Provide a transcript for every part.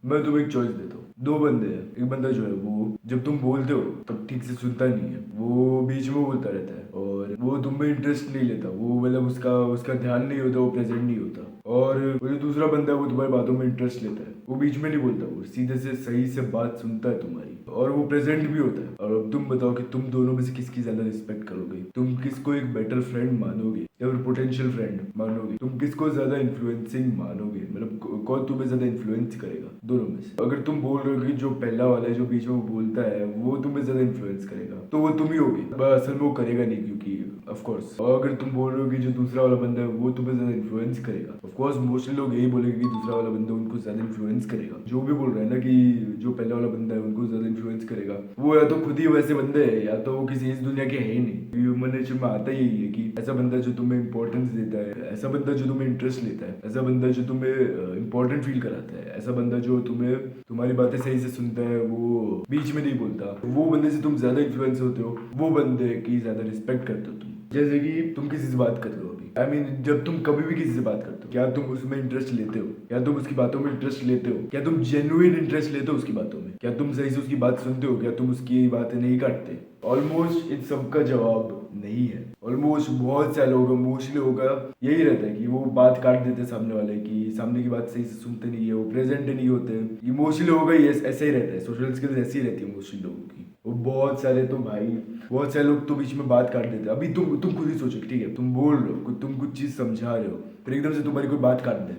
मैं तुम्हें एक चॉइस देता हूँ। दो बंदे हैं, एक बंदा जो है वो जब तुम बोलते हो तब ठीक से सुनता नहीं है, वो बीच में बोलता रहता है और वो तुम में इंटरेस्ट नहीं लेता, वो मतलब उसका उसका ध्यान नहीं होता, वो प्रेजेंट नहीं होता। और वो जो दूसरा बंदा है वो तुम्हारी बातों में इंटरेस्ट लेता है, वो बीच में नहीं बोलता, वो सीधे से सही से बात सुनता है तुम्हारी और वो प्रेजेंट भी होता है। और अब तुम बताओ कि तुम दोनों में से किसकी ज्यादा रिस्पेक्ट करोगे, तुम किसको एक बेटर फ्रेंड मानोगे या फिर पोटेंशियल फ्रेंड मानोगे, तुम किसको ज्यादा इन्फ्लुएंसिंग मानोगे, मतलब कौन तुम्हें ज्यादा इन्फ्लुएंस करेगा दोनों में से। अगर तुम बोल रहे हो कि जो पहला वाला है जो बीच में वो बोलता है वो तुम्हें ज्यादा इन्फ्लुएंस करेगा तो वो तुम ही होगे, असल में वो करेगा नहीं क्योंकि ऑफ कोर्स। और अगर तुम बोल रहे हो कि जो दूसरा वाला बंदा है वो तुम्हें ज्यादा इन्फ्लुएंस करेगा, ऑफ कोर्स मोस्टली लोग यही बोलेंगे कि दूसरा वाला बंदा उनको ज्यादा इन्फ्लुएंस करेगा। जो भी बोल रहे हैं ना कि जो पहला वाला बंदा है उनको ज्यादा इन्फ्लुएंस करेगा, वो या तो खुद ही वैसे बंदे है या तो वो किसी इस दुनिया के है ही नहीं। ह्यूमन नेचर में आता ही यही है कि ऐसा बंदा जो तुम्हें इंपॉर्टेंस देता है, ऐसा बंदा जो तुम्हें इंटरेस्ट लेता है, ऐसा बंदा जो तुम्हें इंपॉर्टेंट फील कराता है, ऐसा बंदा जो तुम्हें तुम्हारी बातें सही से सुनता है, वो बीच में नहीं बोलता, वो बंदे से तुम ज्यादा इन्फ्लुएंस होते हो, वो बंदे की ज्यादा रिस्पेक्ट करते हो तुम। जैसे कि तुम किसी से बात कर रहे हो अभी, आई मीन जब तुम कभी भी किसी से बात करते हो, क्या तुम उसमें इंटरेस्ट लेते हो, क्या तुम उसकी बातों में इंटरेस्ट लेते हो, क्या तुम जेन्युइन इंटरेस्ट लेते हो उसकी बातों में, क्या तुम सही से उसकी बात सुनते हो, क्या तुम उसकी बातें नहीं काटते। ऑलमोस्ट इन सबका जवाब नहीं है। ऑलमोस्ट बहुत सारे लोग, मोस्टली लोगों का यही रहता है कि वो बात काट देते हैं सामने वाले की, सामने की बात सही से सुनते नहीं है, वो प्रेजेंट नहीं होते। ये मोस्टली लोगों का ये ऐसे ही रहता है, सोशल स्किल्स ऐसी ही रहती है मोस्टली लोगों की। वो बहुत सारे तो भाई, बहुत सारे लोग तो बीच में बात काट देते हैं। अभी तुम खुद ही सोचो, ठीक है तुम बोल रहे हो, तुम कुछ चीज समझा रहे हो, फिर एकदम से तुम्हारी कोई बात काट दे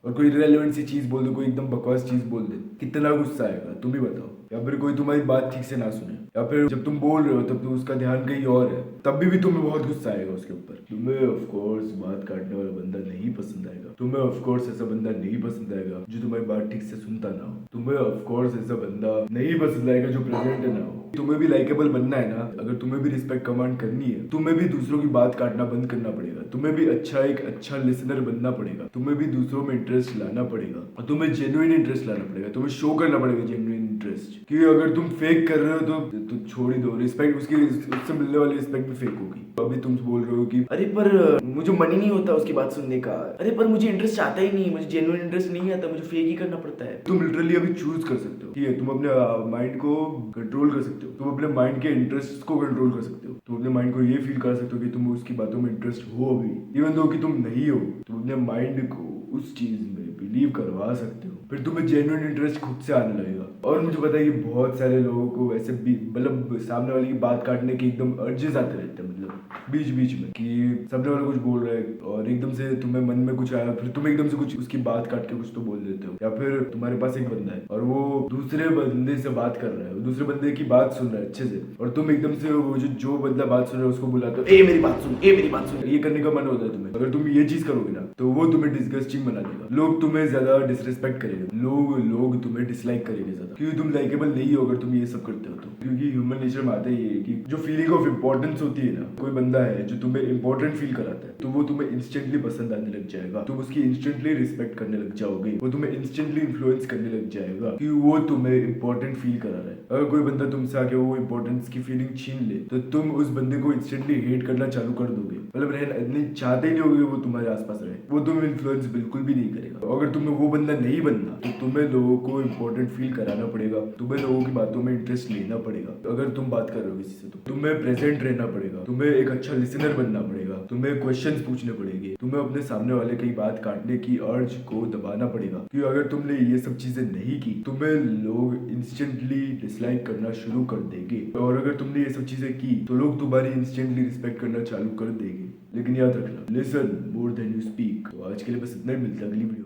और कोई इररिलेवेंट सी चीज बोल दे, कोई एकदम बकवास चीज बोल दे, कितना गुस्सा आएगा तुम ही बताओ। या फिर कोई तुम्हारी बात ठीक से ना सुने, या फिर जब तुम बोल रहे हो तब तो उसका ध्यान कहीं और है, तब भी तुम्हें बहुत गुस्सा आएगा उसके ऊपर। तुम्हें ऑफ कोर्स बात काटने वाला बंदा नहीं पसंद आएगा, तुम्हें ऑफ कोर्स ऐसा बंदा नहीं पसंद आएगा जो तुम्हारी बात ठीक से सुनता ना हो, तुम्हें ऑफ कोर्स ऐसा बंदा नहीं पसंद आएगा जो प्रेजेंट ना हो। तुम्हें भी लाइकेबल बनना है ना, अगर तुम्हें भी रिस्पेक्ट कमांड करनी है, तुम्हें भी दूसरों की बात काटना बंद करना पड़ेगा, तुम्हें भी एक अच्छा लिसनर बनना पड़ेगा, तुम्हें भी दूसरों में इंटरेस्ट लाना पड़ेगा और तुम्हें जेन्युइन इंटरेस्ट लाना पड़ेगा, तुम्हें शो करना पड़ेगा जेन्युइन इंटरेस्ट। क्योंकि अगर तुम फेक कर रहे हो तो छोड़ ही दो, रिस्पेक्ट उससे मिलने वाली रिस्पेक्ट भी फेक होगी। अभी तुम बोल रहे हो कि अरे पर मुझे मन ही नहीं होता उसकी बात सुनने का, अरे पर मुझे इंटरेस्ट आता ही नहीं, मुझे जेन्युइन इंटरेस्ट नहीं आता, मुझे फेक ही करना पड़ता है। तुम लिटरली अभी चूज कर सकते हो, ठीक है, तुम अपने माइंड को कंट्रोल कर सकते हो, तुम अपने माइंड के इंटरेस्ट को कंट्रोल कर सकते हो, तुम अपने माइंड को ये फील कर सकते हो कि तुम उसकी बातों में इंटरेस्ट हो अभी, इवन दो कि तुम नहीं हो, तुम अपने माइंड को उस चीज में बिलीव करवा सकते हो, फिर तुम्हें जेन्युइन इंटरेस्ट खुद से आने लगेगा। और मुझे पता है कि बहुत सारे लोगों को ऐसे भी मतलब सामने वाले की बात काटने के एकदम अर्जेस आते रहते हैं, मतलब बीच बीच में कि सामने वाला कुछ बोल रहा है और एकदम से तुम्हें मन में कुछ आया, फिर तुम एकदम से कुछ उसकी बात काट के कुछ तो बोल देते हो। या फिर तुम्हारे पास एक बंदा है और वो दूसरे बंदे से बात कर रहा है, दूसरे बंदे की बात सुन रहा है अच्छे से, और तुम एकदम से वो जो बंदा बात सुन रहा है उसको बुलाते हो, ए मेरी बात सुन, ए मेरी बात सुन, ये करने का मन होता है तुम्हें। अगर तुम ये चीज करोगे ना तो वो तुम्हें डिस्गस्टिंग बना देगा, लोग तुम्हें ज्यादा डिसरिस्पेक्ट करेंगे, लोग तुम्हें डिसलाइक करेंगे ज्यादा, क्योंकि तुम लाइकेबल नहीं हो अगर तुम ये सब करते हो तो। क्योंकि ह्यूमन नेचर में आता ही है कि जो फीलिंग ऑफ इंपॉर्टेंस होती है ना, कोई बंदा है जो तुम्हें इंपॉर्टेंट फील कराता है तो वो तुम्हें इंस्टेंटली पसंद आने लग जाएगा, तुम उसकी इंस्टेंटली रिस्पेक्ट करने लग जाओगे, वो तुम्हें इंस्टेंटली इन्फ्लुएंस करने लग जाएगा कि वो तुम्हें इंपॉर्टेंट फील करा रहा है। अगर कोई बंदा तुमसे आके वो इंपॉर्टेंस की फीलिंग छीन ले तो तुम उस बंदे को इंस्टेंटली हेट करना चालू कर दोगे, मतलब रहना चाहते ही नहीं होगे वो तुम्हारे आसपास रहे, वो तुम्हें इन्फ्लुएंस बिल्कुल भी नहीं करेगा। अगर तुम्हें वो बंदा नहीं बनना तो तुम्हें लोगों को इंपॉर्टेंट फील कराना पड़ेगा, तुम्हें लोगों की बातों में इंटरेस्ट लेना पड़ेगा। अगर तुम बात कर रहे हो किसी से तो तुम्हें प्रेजेंट रहना पड़ेगा, तुम्हें एक अच्छा लिसनर बनना पड़ेगा, तुम्हें क्वेश्चंस पूछने पड़ेंगे, तुम्हें अपने सामने वाले की बात काटने की अर्ज को दबाना पड़ेगा। क्योंकि अगर तुमने ये सब चीजें नहीं की तुम्हें लोग इंस्टेंटली डिसलाइक करना शुरू कर देंगे, और अगर तुमने ये सब चीजें की तो लोग तुम्हारी इंस्टेंटली रिस्पेक्ट करना चालू कर देंगे। लेकिन याद रखना, listen more than you speak. तो आज के लिए बस इतना ही, मिलता है अगली वीडियो।